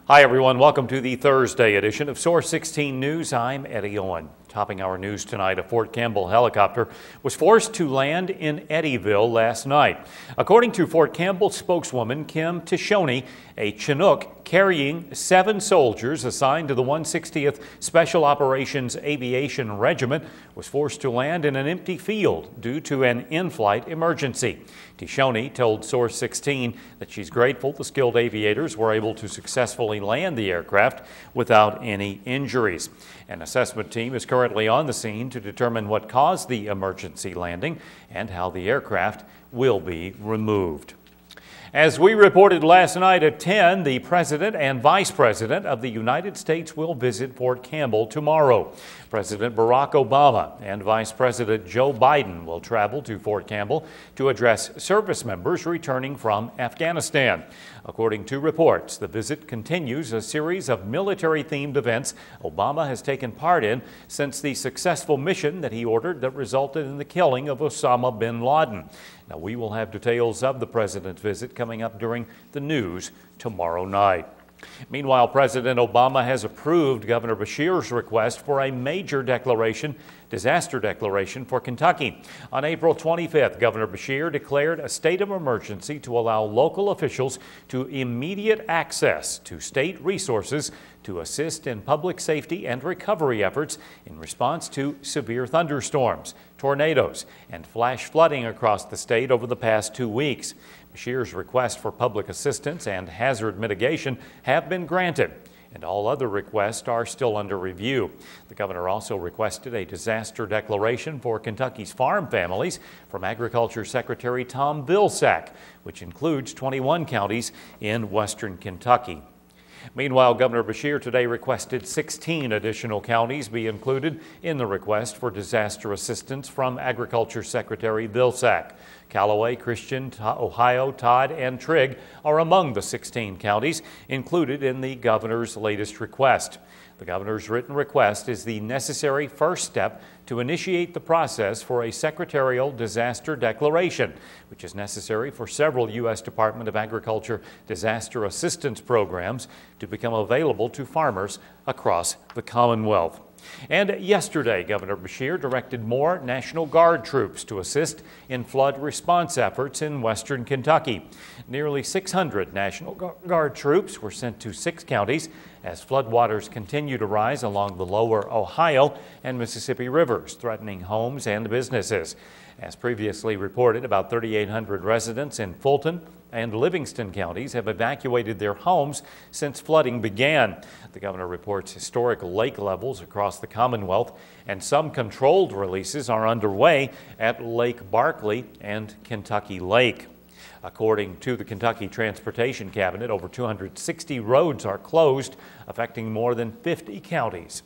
Hi everyone, welcome to the Thursday edition of Source 16 News. I'm Eddie Owen. Topping our news tonight, a Fort Campbell helicopter was forced to land in Eddyville last night. According to Fort Campbell spokeswoman Kim Tishoni, a Chinook carrying 7 soldiers assigned to the 160th Special Operations Aviation Regiment was forced to land in an empty field due to an in-flight emergency. Tishoni told Source 16 that she's grateful the skilled aviators were able to successfully land the aircraft without any injuries. An assessment team is currently on the scene to determine what caused the emergency landing and how the aircraft will be removed. As we reported last night at 10, the President and Vice President of the United States will visit Fort Campbell tomorrow. President Barack Obama and Vice President Joe Biden will travel to Fort Campbell to address service members returning from Afghanistan. According to reports, the visit continues a series of military-themed events Obama has taken part in since the successful mission that he ordered that resulted in the killing of Osama bin Laden. Now, we will have details of the president's visit coming up during the news tomorrow night. Meanwhile, President Obama has approved Governor Beshear's request for a major disaster declaration for Kentucky. On April 25th, Governor Beshear declared a state of emergency to allow local officials to immediate access to state resources to assist in public safety and recovery efforts in response to severe thunderstorms, tornadoes, and flash flooding across the state over the past 2 weeks. Beshear's request for public assistance and hazard mitigation have been granted, and all other requests are still under review. The governor also requested a disaster declaration for Kentucky's farm families from Agriculture Secretary Tom Vilsack, which includes 21 counties in western Kentucky. Meanwhile, Governor Beshear today requested 16 additional counties be included in the request for disaster assistance from Agriculture Secretary Vilsack. Callaway, Christian, Ohio, Todd, and Trigg are among the 16 counties included in the governor's latest request. The governor's written request is the necessary first step to initiate the process for a secretarial disaster declaration, which is necessary for several U.S. Department of Agriculture disaster assistance programs to become available to farmers across the Commonwealth. And yesterday, Governor Beshear directed more National Guard troops to assist in flood response efforts in western Kentucky. Nearly 600 National Guard troops were sent to 6 counties as floodwaters continue to rise along the lower Ohio and Mississippi rivers, threatening homes and businesses. As previously reported, about 3,800 residents in Fulton and Livingston counties have evacuated their homes since flooding began. The governor reports historic lake levels across the Commonwealth, and some controlled releases are underway at Lake Barkley and Kentucky Lake. According to the Kentucky Transportation Cabinet, over 260 roads are closed, affecting more than 50 counties.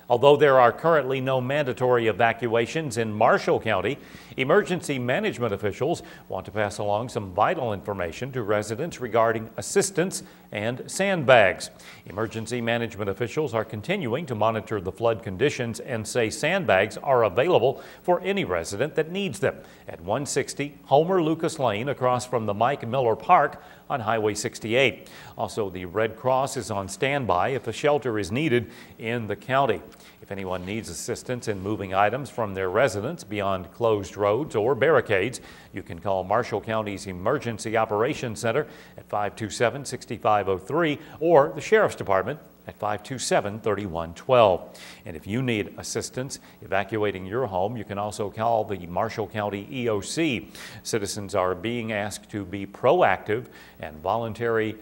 Although there are currently no mandatory evacuations in Marshall County, emergency management officials want to pass along some vital information to residents regarding assistance and sandbags. Emergency management officials are continuing to monitor the flood conditions and say sandbags are available for any resident that needs them at 160 Homer Lucas Lane across from the Mike Miller Park on Highway 68. Also, the Red Cross is on standby if a shelter is needed in the county. If anyone needs assistance in moving items from their residence beyond closed roads or barricades, you can call Marshall County's Emergency Operations Center at 527-6503 or the Sheriff's Department at 527-3112. And if you need assistance evacuating your home, you can also call the Marshall County EOC. Citizens are being asked to be proactive and voluntarily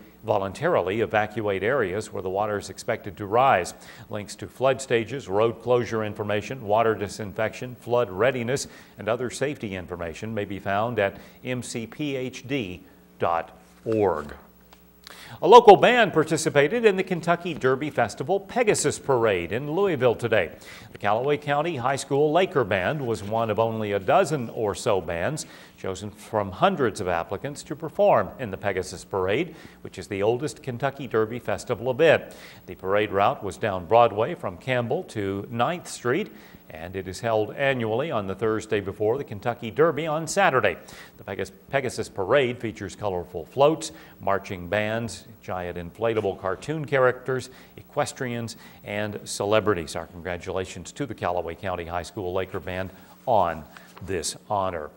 evacuate areas where the water is expected to rise. Links to flood stages, road closure information, water disinfection, flood readiness, and other safety information may be found at mcphd.org. A local band participated in the Kentucky Derby Festival Pegasus Parade in Louisville today. The Callaway County High School Laker Band was one of only a dozen or so bands chosen from hundreds of applicants to perform in the Pegasus Parade, which is the oldest Kentucky Derby festival event. The parade route was down Broadway from Campbell to 9th Street, and it is held annually on the Thursday before the Kentucky Derby on Saturday. The Pegasus Parade features colorful floats, marching bands, giant inflatable cartoon characters, equestrians, and celebrities. Our congratulations to the Callaway County High School Laker Band on this honor.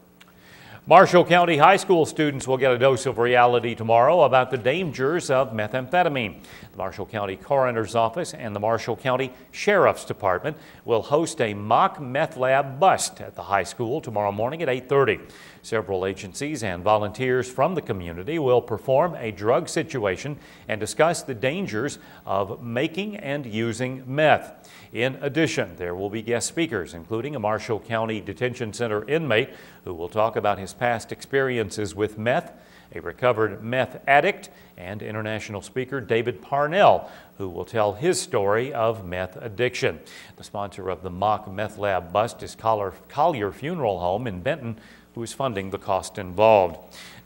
Marshall County High School students will get a dose of reality tomorrow about the dangers of methamphetamine. The Marshall County Coroner's Office and the Marshall County Sheriff's Department will host a mock meth lab bust at the high school tomorrow morning at 8:30. Several agencies and volunteers from the community will perform a drug situation and discuss the dangers of making and using meth. In addition, there will be guest speakers, including a Marshall County Detention Center inmate who will talk about his past experiences with meth, a recovered meth addict, and international speaker David Parnell, who will tell his story of meth addiction. The sponsor of the mock meth lab bust is Collier Funeral Home in Benton, who is funding the cost involved.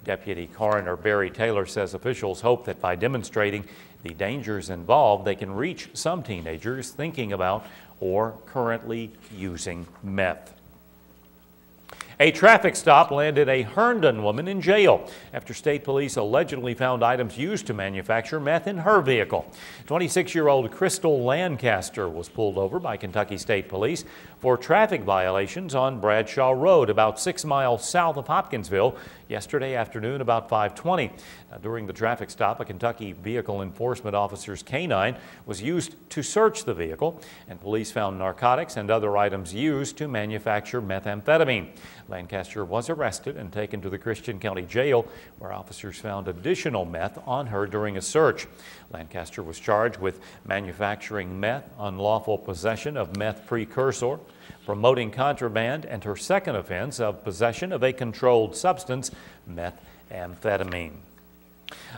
Deputy Coroner Barry Taylor says officials hope that by demonstrating the dangers involved, they can reach some teenagers thinking about or currently using meth. A traffic stop landed a Herndon woman in jail after state police allegedly found items used to manufacture meth in her vehicle. 26-year-old Crystal Lancaster was pulled over by Kentucky State Police for traffic violations on Bradshaw Road, about 6 miles south of Hopkinsville, yesterday afternoon about 5:20. During the traffic stop, a Kentucky Vehicle Enforcement Officer's canine was used to search the vehicle, and police found narcotics and other items used to manufacture methamphetamine. Lancaster was arrested and taken to the Christian County Jail, where officers found additional meth on her during a search. Lancaster was charged with manufacturing meth, unlawful possession of meth precursor, promoting contraband, and her second offense of possession of a controlled substance, methamphetamine.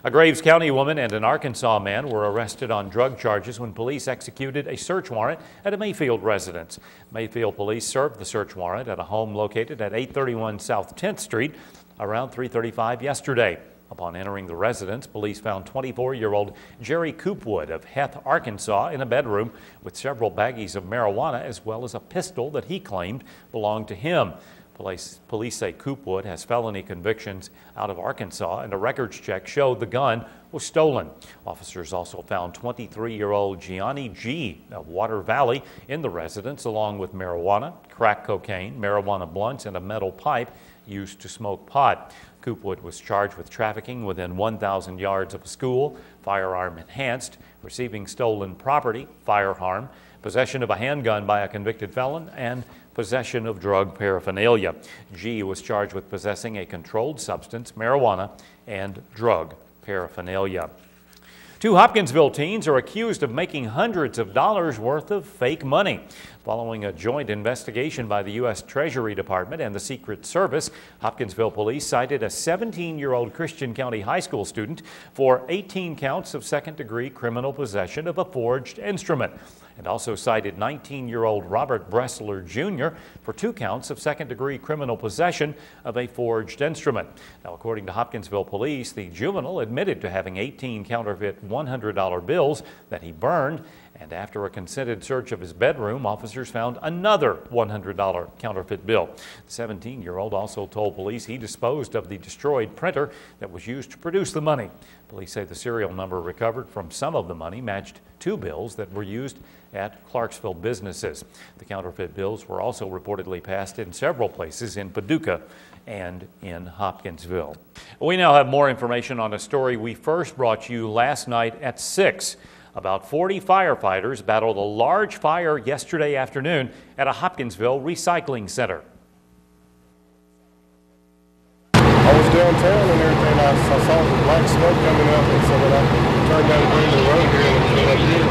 A Graves County woman and an Arkansas man were arrested on drug charges when police executed a search warrant at a Mayfield residence. Mayfield police served the search warrant at a home located at 831 South 10th Street around 3:35 yesterday. Upon entering the residence, police found 24-year-old Jerry Coopwood of Heth, Arkansas, in a bedroom with several baggies of marijuana as well as a pistol that he claimed belonged to him. Police say Coopwood has felony convictions out of Arkansas, and a records check showed the gun was stolen. Officers also found 23-year-old Gianni G. of Water Valley in the residence, along with marijuana, crack cocaine, marijuana blunts, and a metal pipe used to smoke pot. Coopwood was charged with trafficking within 1,000 yards of a school, firearm enhanced, receiving stolen property, firearm, possession of a handgun by a convicted felon, and possession of drug paraphernalia. G was charged with possessing a controlled substance, marijuana, and drug paraphernalia. 2 Hopkinsville teens are accused of making hundreds of dollars worth of fake money. Following a joint investigation by the U.S. Treasury Department and the Secret Service, Hopkinsville police cited a 17-year-old Christian County High School student for 18 counts of second-degree criminal possession of a forged instrument, and also cited 19-year-old Robert Bressler Jr. for 2 counts of second-degree criminal possession of a forged instrument. Now, according to Hopkinsville police, the juvenile admitted to having 18 counterfeit $100 bills that he burned, and after a consented search of his bedroom, officers found another $100 counterfeit bill. The 17-year-old also told police he disposed of the destroyed printer that was used to produce the money. Police say the serial number recovered from some of the money matched 2 bills that were used at Clarksville businesses. The counterfeit bills were also reportedly passed in several places in Paducah and in Hopkinsville. We now have more information on a story we first brought you last night at 6. About 40 firefighters battled a large fire yesterday afternoon at a Hopkinsville recycling center. I was downtown and everything. I saw the black smoke coming up, and so when I turned down the end of the road here and came up here,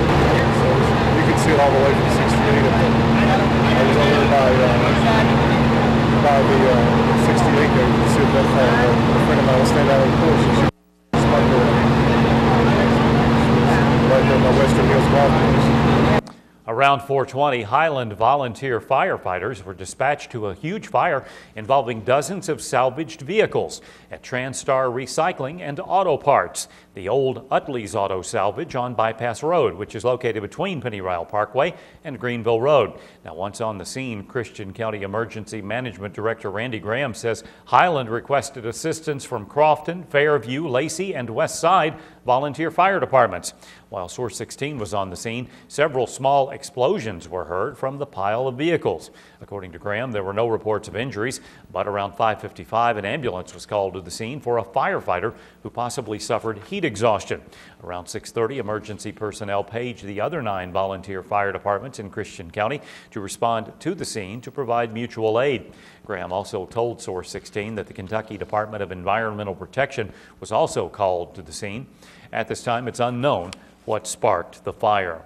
so you could see it all the way from 68. I was over by the 68 there. You could see it that far. A friend of mine was standing out on the porch, and she was right there by Western Hills Golf Course. Around 4:20, Highland volunteer firefighters were dispatched to a huge fire involving dozens of salvaged vehicles at TransStar Recycling and Auto Parts, the old Utley's Auto Salvage on Bypass Road, which is located between Pennyrile Parkway and Greenville Road. Now, once on the scene, Christian County Emergency Management Director Randy Graham says Highland requested assistance from Crofton, Fairview, Lacey, and West Side volunteer fire departments. While Source 16 was on the scene, several small explosions were heard from the pile of vehicles. According to Graham, there were no reports of injuries, but around 5:55, an ambulance was called to the scene for a firefighter who possibly suffered heat exhaustion. Around 6:30, emergency personnel paged the other 9 volunteer fire departments in Christian County to respond to the scene to provide mutual aid. Graham also told Source 16 that the Kentucky Department of Environmental Protection was also called to the scene. At this time, it's unknown what sparked the fire.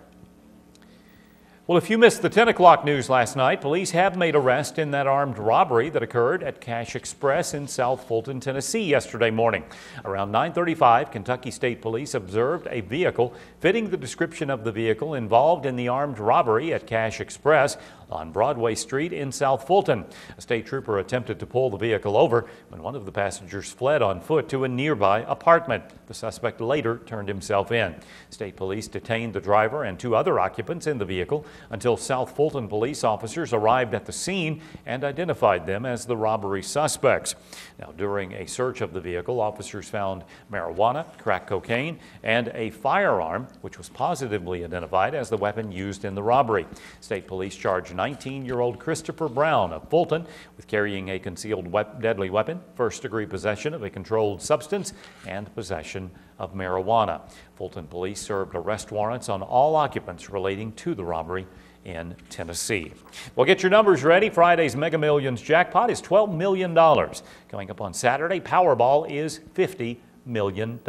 Well, if you missed the 10 o'clock news last night, police have made arrests in that armed robbery that occurred at Cash Express in South Fulton, Tennessee yesterday morning. Around 9:35, Kentucky State Police observed a vehicle fitting the description of the vehicle involved in the armed robbery at Cash Express on Broadway Street in South Fulton. A state trooper attempted to pull the vehicle over when one of the passengers fled on foot to a nearby apartment. The suspect later turned himself in. State police detained the driver and 2 other occupants in the vehicle until South Fulton police officers arrived at the scene and identified them as the robbery suspects. Now, during a search of the vehicle, officers found marijuana, crack cocaine, and a firearm, which was positively identified as the weapon used in the robbery. State police charged 19-year-old Christopher Brown of Fulton with carrying a concealed deadly weapon, first-degree possession of a controlled substance, and possession of marijuana. Fulton police served arrest warrants on all occupants relating to the robbery in Tennessee. Well, get your numbers ready. Friday's Mega Millions jackpot is $12 million. Coming up on Saturday, Powerball is $50 million.